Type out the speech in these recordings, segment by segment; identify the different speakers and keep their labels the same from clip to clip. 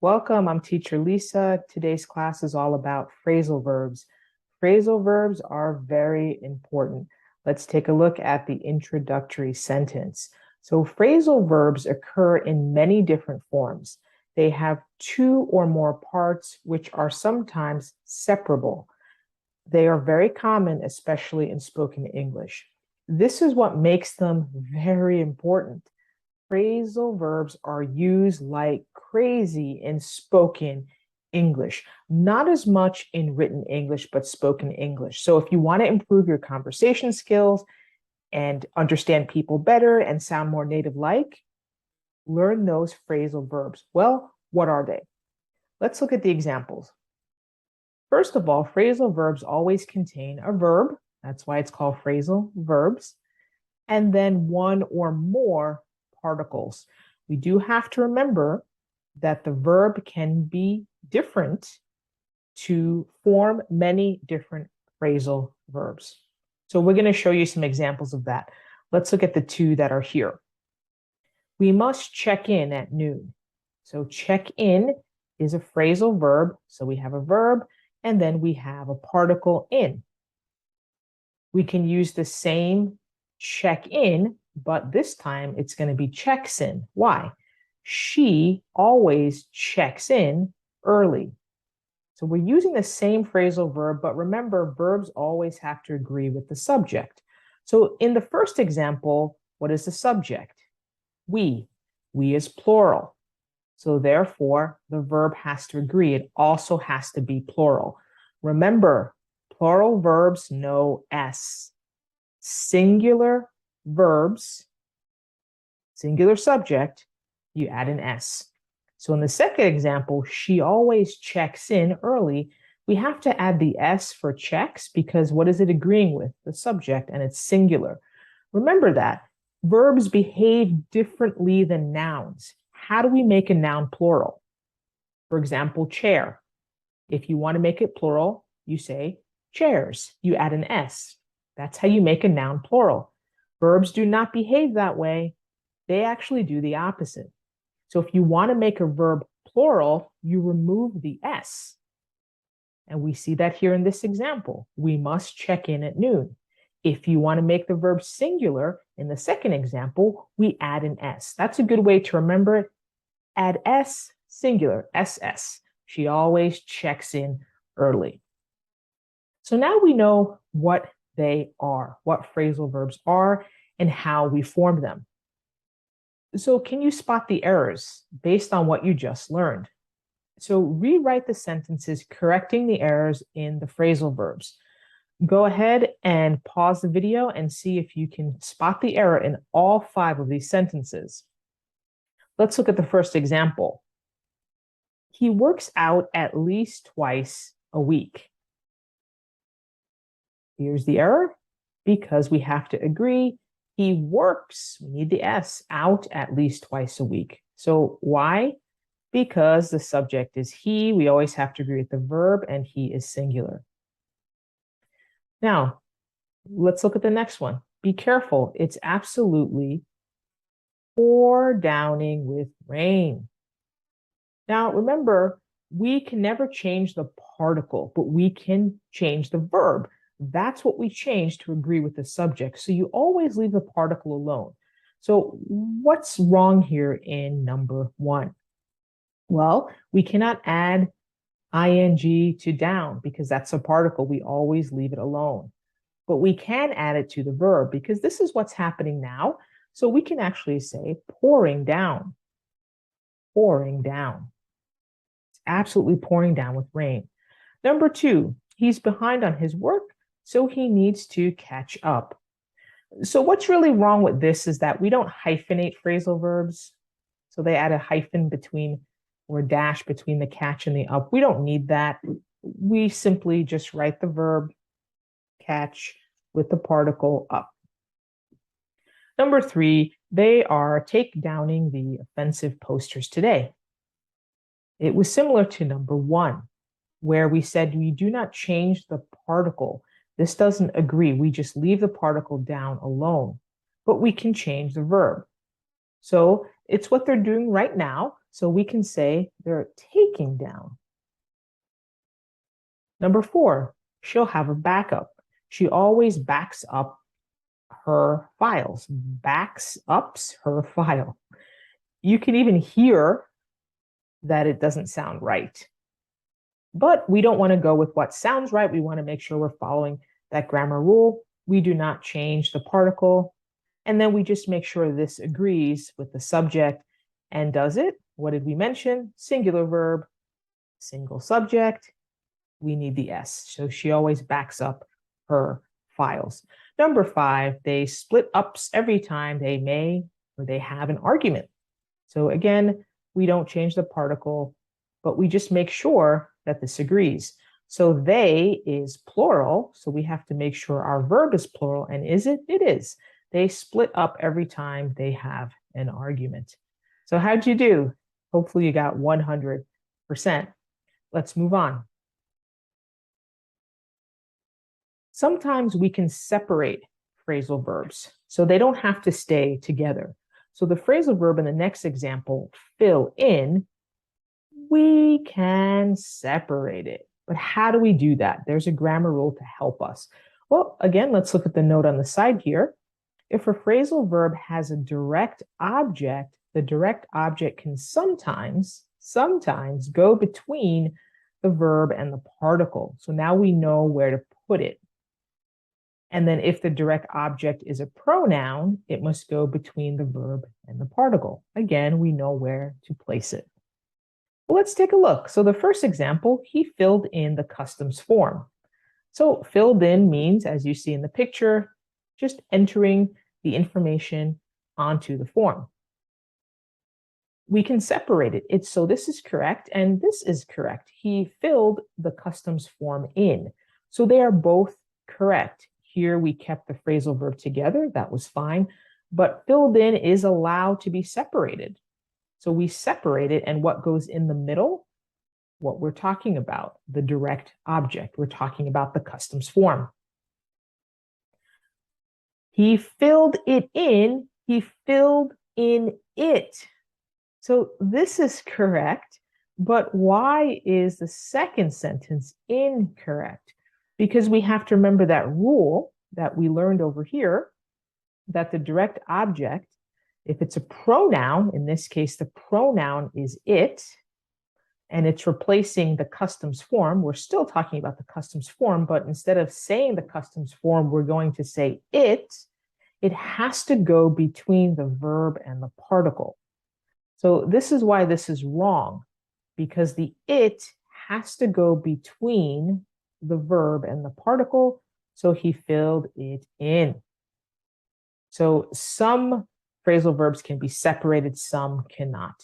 Speaker 1: Welcome, I'm teacher Lisa. Today's class is all about phrasal verbs. Phrasal verbs are very important. Let's take a look at the introductory sentence. So phrasal verbs occur in many different forms. They have two or more parts which are sometimes separable. They are very common, especially in spoken English. This is what makes them very important. Phrasal verbs are used like crazy in spoken English, not as much in written English, but spoken English. So if you want to improve your conversation skills and understand people better and sound more native-like, learn those phrasal verbs. Well, what are they? Let's look at the examples. First of all, phrasal verbs always contain a verb. That's why it's called phrasal verbs. And then one or more particles. We do have to remember that the verb can be different to form many different phrasal verbs. So we're going to show you some examples of that. Let's look at the two that are here. We must check in at noon. So check in is a phrasal verb. So we have a verb and then we have a particle in. We can use the same check in, but this time it's going to be checks in. Why? She always checks in early. So we're using the same phrasal verb, but remember, verbs always have to agree with the subject. So in the first example, what is the subject? We. We is plural. So therefore, the verb has to agree. It also has to be plural. Remember, plural verbs know S. Singular verbs, singular subject, you add an S. So in the second example, she always checks in early. We have to add the S for checks because what is it agreeing with? The subject, and it's singular. Remember that. Verbs behave differently than nouns. How do we make a noun plural? For example, chair. If you want to make it plural, you say chairs. You add an S. That's how you make a noun plural. Verbs do not behave that way. They actually do the opposite. So if you want to make a verb plural, you remove the S. And we see that here in this example. We must check in at noon. If you want to make the verb singular, in the second example, we add an S. That's a good way to remember it. Add S, singular, SS. She always checks in early. So now we know what they are, what phrasal verbs are, and how we form them. So can you spot the errors based on what you just learned? So rewrite the sentences correcting the errors in the phrasal verbs. Go ahead and pause the video and see if you can spot the error in all 5 of these sentences. Let's look at the first example. He works out at least twice a week. Here's the error. Because we have to agree, he works, we need the S, out at least twice a week. So why? Because the subject is he, we always have to agree with the verb, and he is singular. Now, let's look at the next one. Be careful, it's absolutely pour downing with rain. Now, remember, we can never change the particle, but we can change the verb. That's what we change to agree with the subject. So you always leave the particle alone. So what's wrong here in number 1? Well, we cannot add ing to down because that's a particle. We always leave it alone. But we can add it to the verb because this is what's happening now. So we can actually say pouring down. Pouring down. It's absolutely pouring down with rain. Number 2, he's behind on his work, so he needs to catch up. So what's really wrong with this is that we don't hyphenate phrasal verbs. So they add a hyphen between or a dash between the catch and the up. We don't need that. We simply just write the verb catch with the particle up. Number 3, they are take downing the offensive posters today. It was similar to number 1, where we said we do not change the particle. This doesn't agree. We just leave the particle down alone, but we can change the verb. So it's what they're doing right now. So we can say they're taking down. Number 4, she'll have a backup. She always backs up her files, backs ups her file. You can even hear that it doesn't sound right. But we don't want to go with what sounds right. We want to make sure we're following that grammar rule. We do not change the particle. And then we just make sure this agrees with the subject. And does it? What did we mention? Singular verb, single subject. We need the S. So she always backs up her files. Number 5, they split ups every time they may or they have an argument. So again, we don't change the particle, but we just make sure that this agrees. So they is plural, so we have to make sure our verb is plural. And is it? It is. They split up every time they have an argument. So how'd you do? Hopefully you got 100%. Let's move on. Sometimes we can separate phrasal verbs, so they don't have to stay together. So the phrasal verb in the next example, fill in, we can separate it. But how do we do that? There's a grammar rule to help us. Well, again, let's look at the note on the side here. If a phrasal verb has a direct object, the direct object can sometimes go between the verb and the particle. So now we know where to put it. And then if the direct object is a pronoun, it must go between the verb and the particle. Again, we know where to place it. Well, let's take a look. So the first example, he filled in the customs form. So filled in means, as you see in the picture, just entering the information onto the form. We can separate it. So this is correct and this is correct. He filled the customs form in. So they are both correct. Here we kept the phrasal verb together. That was fine. But filled in is allowed to be separated. So we separate it, and what goes in the middle? What we're talking about, the direct object. We're talking about the customs form. He filled it in. He filled in it. So this is correct, but why is the second sentence incorrect? Because we have to remember that rule that we learned over here, that the direct object, if it's a pronoun, in this case, the pronoun is it, and it's replacing the customs form, we're still talking about the customs form, but instead of saying the customs form, we're going to say it has to go between the verb and the particle. So this is why this is wrong, because the it has to go between the verb and the particle, so he filled it in. So some phrasal verbs can be separated, some cannot.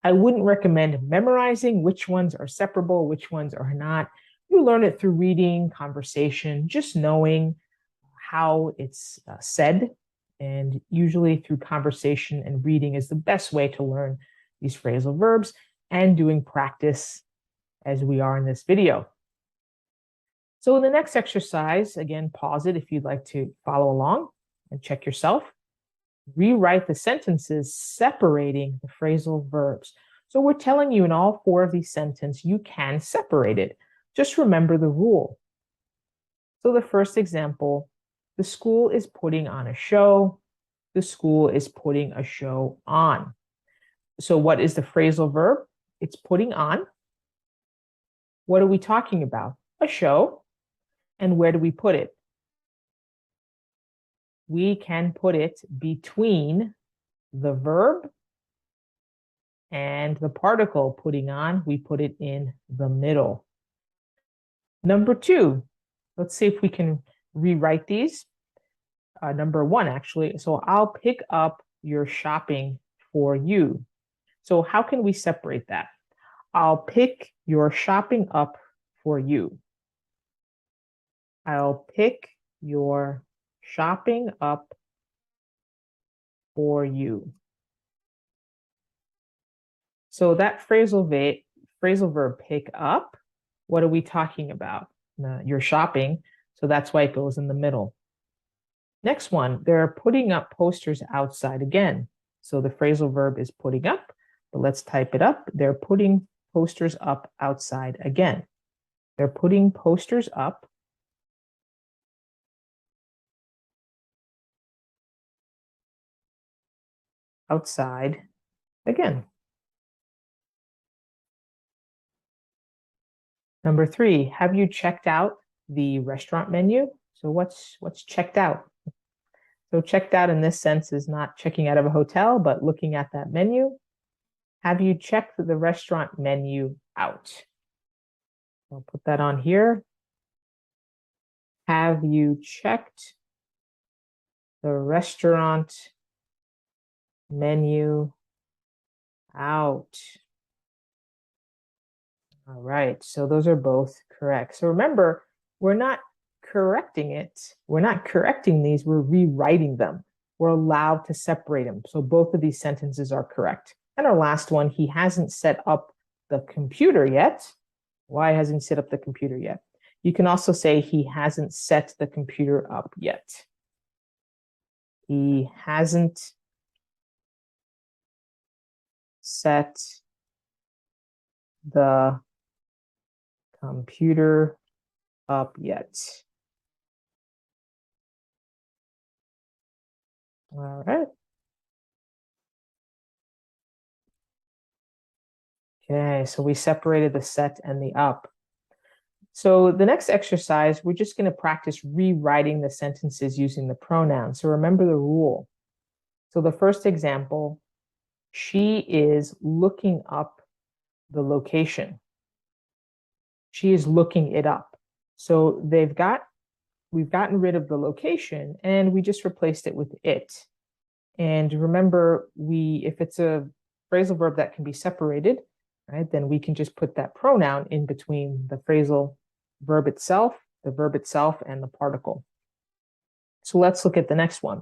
Speaker 1: I wouldn't recommend memorizing which ones are separable, which ones are not. You learn it through reading, conversation, just knowing how it's said. And usually through conversation and reading is the best way to learn these phrasal verbs, and doing practice as we are in this video. So in the next exercise, again, pause it if you'd like to follow along and check yourself. Rewrite the sentences separating the phrasal verbs. So we're telling you in all 4 of these sentences, you can separate it. Just remember the rule. So the first example, the school is putting on a show. The school is putting a show on. So what is the phrasal verb? It's putting on. What are we talking about? A show. And where do we put it? We can put it between the verb and the particle, putting on. We put it in the middle. Number 2, let's see if we can rewrite these. Number 1, actually. So I'll pick up your shopping for you. So how can we separate that? I'll pick your shopping up for you. I'll pick your shopping up for you. So that phrasal verb pick up, what are we talking about? You're shopping, so that's why it goes in the middle. Next one, they're putting up posters outside again. So the phrasal verb is putting up. but let's type it up. They're putting posters up outside again. They're putting posters up outside again. Number 3, have you checked out the restaurant menu? So what's checked out? So checked out in this sense is not checking out of a hotel, but looking at that menu. Have you checked the restaurant menu out? I'll put that on here. Have you checked the restaurant menu out? All right, so those are both correct. So remember, we're not correcting it. We're not correcting these, we're rewriting them. We're allowed to separate them. So both of these sentences are correct. And our last one, he hasn't set up the computer yet. Why hasn't he set up the computer yet? You can also say he hasn't set the computer up yet. He hasn't set the computer up yet. All right. Okay, so we separated the set and the up. So the next exercise, we're just going to practice rewriting the sentences using the pronouns. So remember the rule. So the first example, she is looking up the location. She is looking it up. So we've gotten rid of the location and we just replaced it with it. And remember, if it's a phrasal verb that can be separated, right, then we can just put that pronoun in between the phrasal verb itself, the verb itself, and the particle. So let's look at the next one.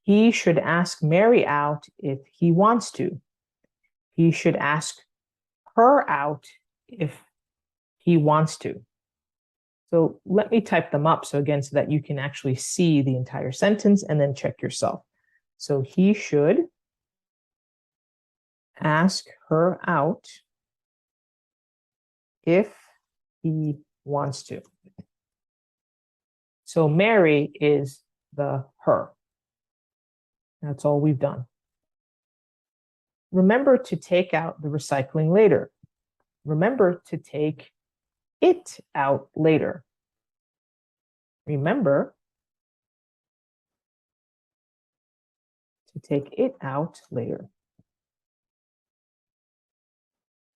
Speaker 1: He should ask Mary out if he wants to. He should ask her out if he wants to. So let me type them up so that you can actually see the entire sentence and then check yourself. So he should ask her out if he wants to. So Mary is the her. That's all we've done. Remember to take out the recycling later. Remember to take it out later. Remember to take it out later.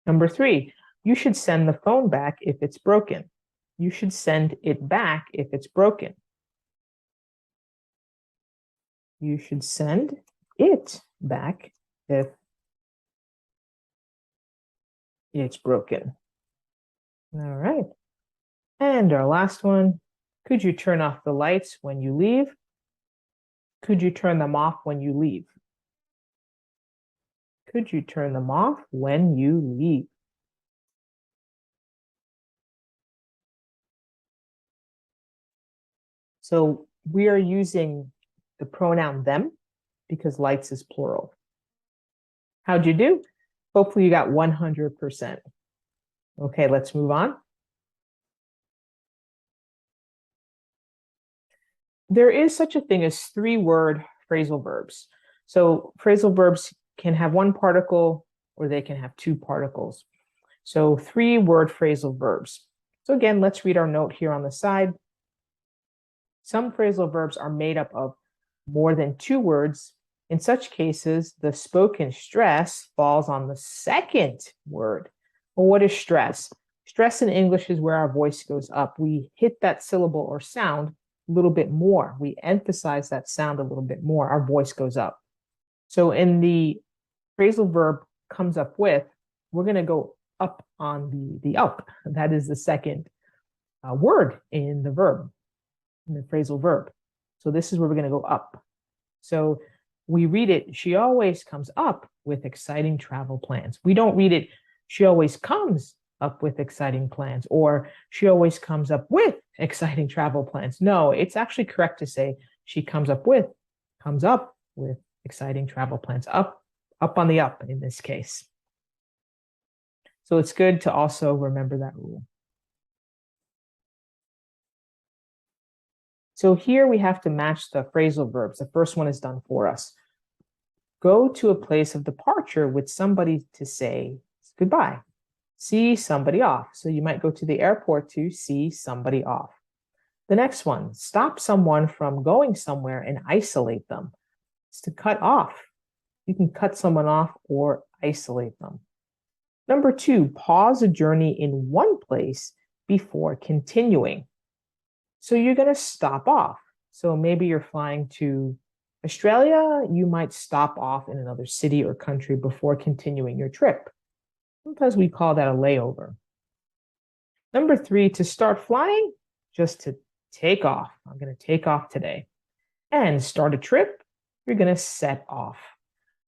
Speaker 1: Number 3, you should send the phone back if it's broken. You should send it back if it's broken. You should send it back if it's broken. All right. And our last one, could you turn off the lights when you leave? Could you turn them off when you leave? Could you turn them off when you leave? So we are using the pronoun them because lights is plural. How'd you do? Hopefully you got 100%. Okay, let's move on. There is such a thing as 3-word phrasal verbs. So phrasal verbs can have 1 particle or they can have 2 particles. So 3-word phrasal verbs. So again, let's read our note here on the side. Some phrasal verbs are made up of more than 2 words. In such cases, the spoken stress falls on the second word. Well, what is stress? Stress in English is where our voice goes up. We hit that syllable or sound a little bit more. We emphasize that sound a little bit more. Our voice goes up. So in the phrasal verb comes up with, we're going to go up on the up. That is the second word in the verb, in the phrasal verb. So this is where we're going to go up. So we read it, she always comes up with exciting travel plans. We don't read it, she always comes up with exciting plans, or she always comes up with exciting travel plans. No, it's actually correct to say she comes up with exciting travel plans. Up on the up in this case. So it's good to also remember that rule. So here we have to match the phrasal verbs. The first one is done for us. Go to a place of departure with somebody to say goodbye. See somebody off. So you might go to the airport to see somebody off. The next one, stop someone from going somewhere and isolate them. It's to cut off. You can cut someone off or isolate them. Number 2, pause a journey in one place before continuing. So you're going to stop off. So maybe you're flying to Australia, you might stop off in another city or country before continuing your trip. Sometimes we call that a layover. Number 3, to start flying, just to take off. I'm going to take off today. And start a trip, you're going to set off.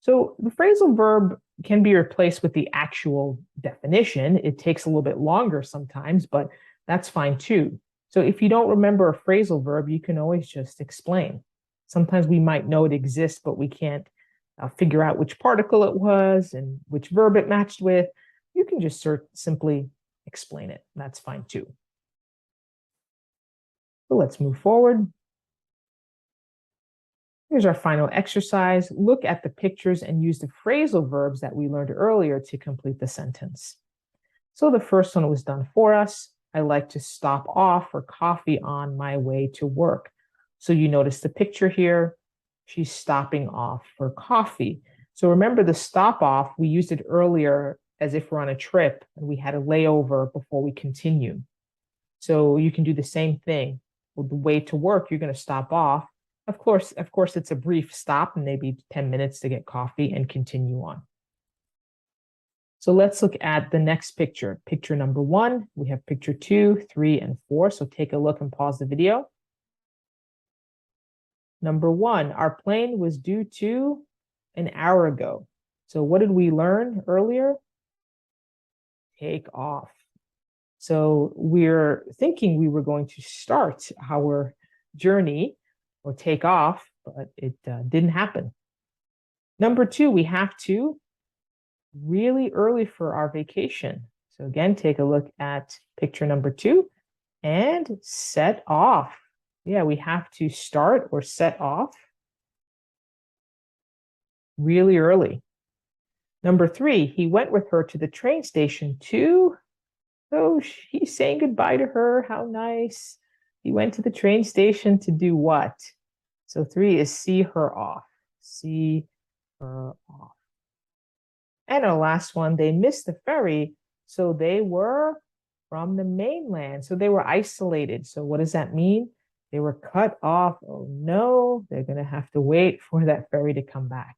Speaker 1: So the phrasal verb can be replaced with the actual definition. It takes a little bit longer sometimes, but that's fine too. So if you don't remember a phrasal verb, you can always just explain. Sometimes we might know it exists, but we can't figure out which particle it was and which verb it matched with. You can just simply explain it. That's fine too. So let's move forward. Here's our final exercise. Look at the pictures and use the phrasal verbs that we learned earlier to complete the sentence. So the first one was done for us. I like to stop off for coffee on my way to work. So you notice the picture here. She's stopping off for coffee. So remember the stop off, we used it earlier as if we're on a trip and we had a layover before we continue. So you can do the same thing. With the way to work, you're going to stop off. Of course, it's a brief stop, maybe 10 minutes to get coffee and continue on. So let's look at the next picture. Picture number 1, we have picture 2, 3, and 4. So take a look and pause the video. Number 1, our plane was due to an hour ago. So what did we learn earlier? Take off. So we're thinking we were going to start our journey or take off, but it didn't happen. Number 2, we have to really early for our vacation. So again, take a look at picture number 2 and set off. Yeah, we have to start or set off really early. Number 3, he went with her to the train station to, so he's saying goodbye to her. How nice. He went to the train station to do what? So 3 is see her off. See her off. And our last one, they missed the ferry, so they were from the mainland. So they were isolated. So what does that mean? They were cut off. Oh no, they're going to have to wait for that ferry to come back.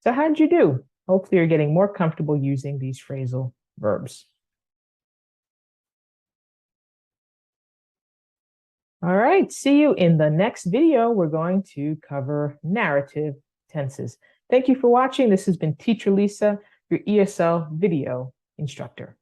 Speaker 1: So how did you do? Hopefully you're getting more comfortable using these phrasal verbs. All right, see you in the next video. We're going to cover narrative tenses. Thank you for watching. This has been Teacher Lisa, your ESL video instructor.